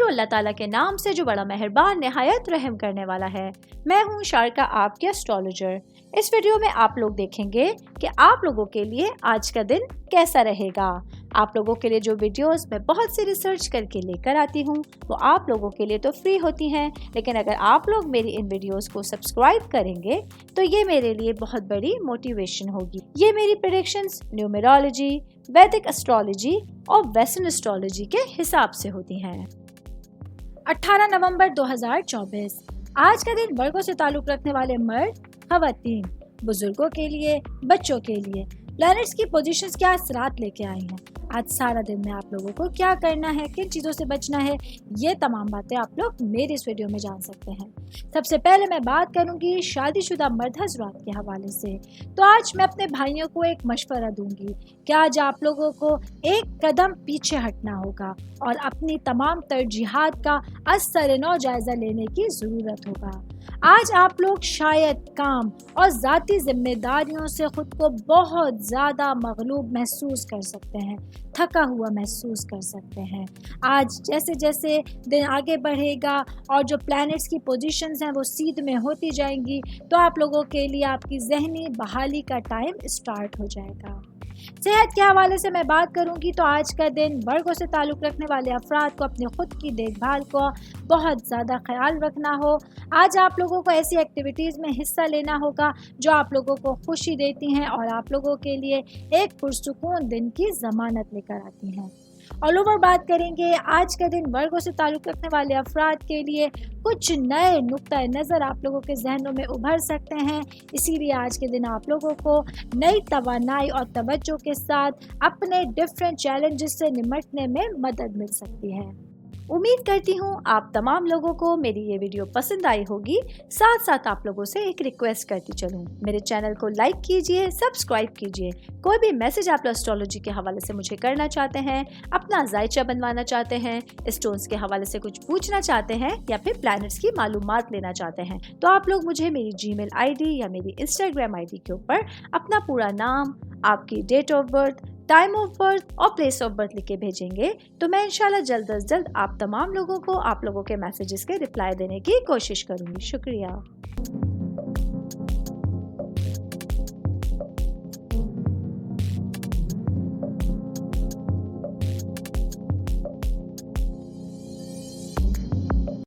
شروع اللہ تعالیٰ کے نام سے جو بڑا مہربان نہایت رحم کرنے والا ہے۔ میں ہوں شارکا، آپ کے اسٹرالوجر۔ اس ویڈیو میں آپ لوگ دیکھیں گے کہ آپ لوگوں کے لیے آج کا دن کیسا رہے گا۔ آپ لوگوں کے لیے جو ویڈیوز میں بہت سی ریسرچ کر کے لے کر آتی ہوں وہ آپ لوگوں کے لیے تو فری ہوتی ہیں، لیکن اگر آپ لوگ میری ان ویڈیوز کو سبسکرائب کریں گے تو یہ میرے لیے بہت بڑی موٹیویشن ہوگی۔ یہ میری پریڈکشنز نیومرولوجی، ویدک اسٹرالوجی اور ویسٹرن اسٹرالوجی کے حساب سے ہوتی ہیں۔ 18 نومبر 2024 آج کا دن ورگوں سے تعلق رکھنے والے مرد، خواتین، بزرگوں کے لیے، بچوں کے لیے پلانٹس کی پوزیشنز کیا اثرات لے کے آئی ہیں۔ آج سارا دن میں آپ لوگوں کو کیا کرنا ہے، کن چیزوں سے بچنا ہے، یہ تمام باتیں آپ لوگ میری اس ویڈیو میں جان سکتے ہیں۔ سب سے پہلے میں بات کروں گی شادی شدہ مرد حضرات کے حوالے سے۔ تو آج میں اپنے بھائیوں کو ایک مشورہ دوں گی کہ آج آپ لوگوں کو ایک قدم پیچھے ہٹنا ہوگا اور اپنی تمام ترجیحات کا از سر نو جائزہ لینے کی ضرورت ہوگا۔ آج آپ لوگ شاید کام اور ذاتی ذمہ داریوں سے خود کو بہت زیادہ مغلوب محسوس کر سکتے ہیں، تھکا ہوا محسوس کر سکتے ہیں۔ آج جیسے جیسے دن آگے بڑھے گا اور جو پلانٹس کی پوزیشنز ہیں وہ سیدھ میں ہوتی جائیں گی تو آپ لوگوں کے لیے آپ کی ذہنی بحالی کا ٹائم اسٹارٹ ہو جائے گا۔ صحت کے حوالے سے میں بات کروں گی تو آج کا دن ورگوں سے تعلق رکھنے والے افراد کو اپنے خود کی دیکھ بھال کو بہت زیادہ خیال رکھنا ہو۔ آج آپ لوگوں کو ایسی ایکٹیویٹیز میں حصہ لینا ہوگا جو آپ لوگوں کو خوشی دیتی ہیں اور آپ لوگوں کے لیے ایک پرسکون دن کی ضمانت لے کر آتی ہیں۔ آل اوور بات کریں گے آج کا دن ورگوں سے تعلق رکھنے والے افراد کے لیے کچھ نئے نقطۂ نظر آپ لوگوں کے ذہنوں میں ابھر سکتے ہیں، اسی لیے آج کے دن آپ لوگوں کو نئی توانائی اور توجہ کے ساتھ اپنے ڈفرینٹ چیلنجز سے نمٹنے میں مدد مل سکتی ہے۔ امید کرتی ہوں آپ تمام لوگوں کو میری یہ ویڈیو پسند آئی ہوگی۔ ساتھ ساتھ آپ لوگوں سے ایک ریکویسٹ کرتی چلوں، میرے چینل کو لائک کیجئے، سبسکرائب کیجئے۔ کوئی بھی میسج آپ لوگ اسٹرالوجی کے حوالے سے مجھے کرنا چاہتے ہیں، اپنا ذائچہ بنوانا چاہتے ہیں، اسٹونز کے حوالے سے کچھ پوچھنا چاہتے ہیں یا پھر پلانٹس کی معلومات لینا چاہتے ہیں تو آپ لوگ مجھے میری جی میل آئی ڈی یا میری انسٹاگرام آئی ڈی کے اوپر اپنا پورا نام، آپ کی date of birth, time of birth اور پلیس آف برتھ لکھ کے بھیجیں گے تو میں انشاءاللہ جلد از جلد آپ تمام لوگوں کو آپ لوگوں کے میسیجز کے رپلائی دینے کی کوشش کروں گی۔ شکریہ۔